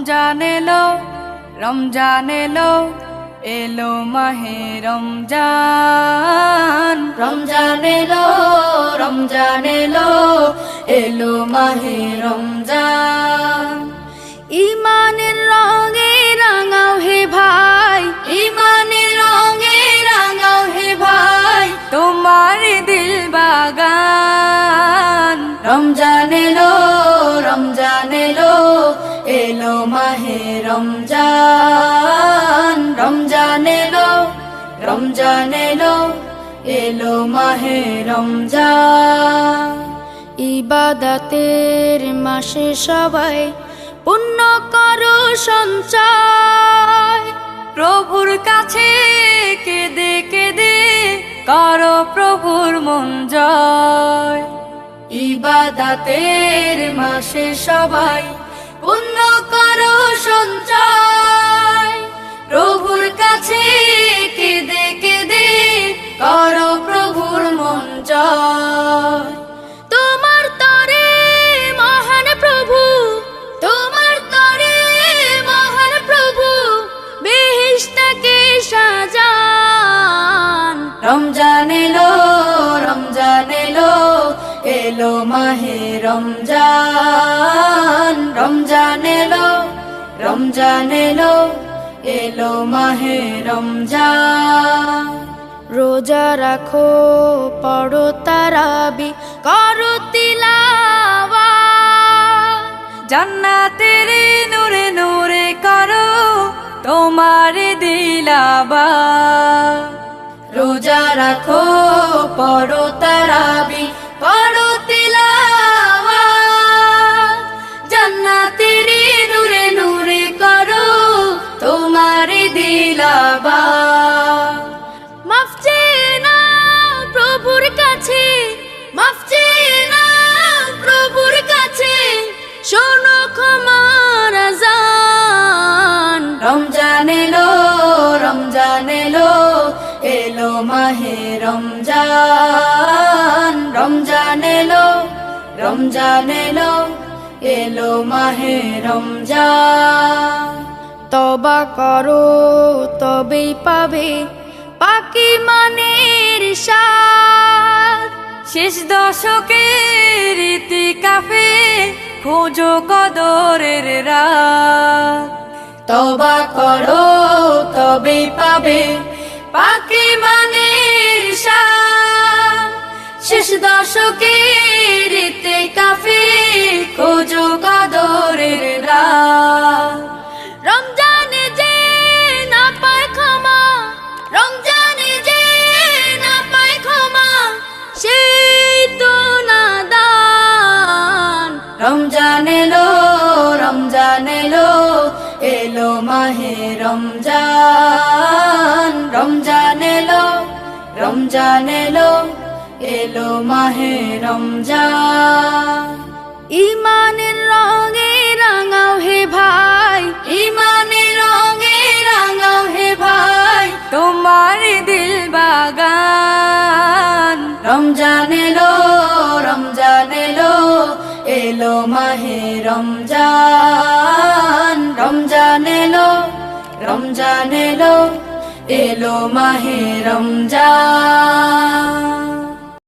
রমজান এলো, রমজান এলো, এলো মাহে রমজান। রমজান এলো, রমজান এলো, এলো মাহে রমজান। ইমানের রঙে রাঙাও হে ভাই, ইমানের রঙে রাঙাও হে ভাই, তোমার দিল বাগান। রমজান এলো, রমজান এলো, এলো মাহে রমজান। রমজান এলো, রমজান এলো, এলো মাহে রমজান। ইবাদতের মাসে সবাই পুণ্য করো সঞ্চয়, প্রভুর কাছে কেঁদে কেঁদে করো প্রভুর মন জয়। ইবাদতের মাসে সবাই পুণ্য করো সঞ্চয়, প্রভুর কাছে কেঁদে কেঁদে করো প্রভুর মন জয়। তোমার তরে মহান প্রভু, তোমার তরে মহান প্রভু বেহেশতকে সাজান। রমজান এলো, রমজান এলো, এলো মাহে রমজান। রমজান এলো, রমজান এলো, এলো মাহে রমজান। রোজা রাখো, পড়ো তারাবি, করো তিলাওয়াত, জান্নাতের নূরে নূরে করো তোমার দিলাবাত। রোজা রাখো, পড়ো তারাবি, পড়ো তিলাওয়াত, জান্নাতের নূরে নূরে করো তোমার দিলাবাত। মাফ চেয়ে নাও প্রভুর কাছে, মাফ চেয়ে নাও প্রভুর কাছে, শোনো ক্ষমার আযান। রমজান এলো, রমজান এলো, এলো মাহে রমজান। রমজান এলো, রমজান এলো, এলো মাহে রমজান। তওবা করো তবেই পাবে পাকি মানের স্বাদ, শেষ দশকের ইতিকাফে খোঁজো কদরের রাত। তওবা করো তবেই পাবে পাকি মানের শান, শেষ দশকের ইতিকাফে খোঁজো কদরের রাত। রমজানে যে না পায় ক্ষমা, রমজানে যে না পায় ক্ষমা, সেই তো নাদান। রমজান এলো, রমজান এলো, এলো মাহে রমজান। রমজান এলো, রমজান এলো, এলো মাহে রমজান। ইমানের রঙে রাঙাও হে ভাই, ইমানের রঙে রাঙাও হে ভাই, তোমার দিল বাগান। রমজান এলো, রমজান এলো, এলো মাহে রমজান। রমজান এলো, রমজান এলো, এলো মাহে রমজান।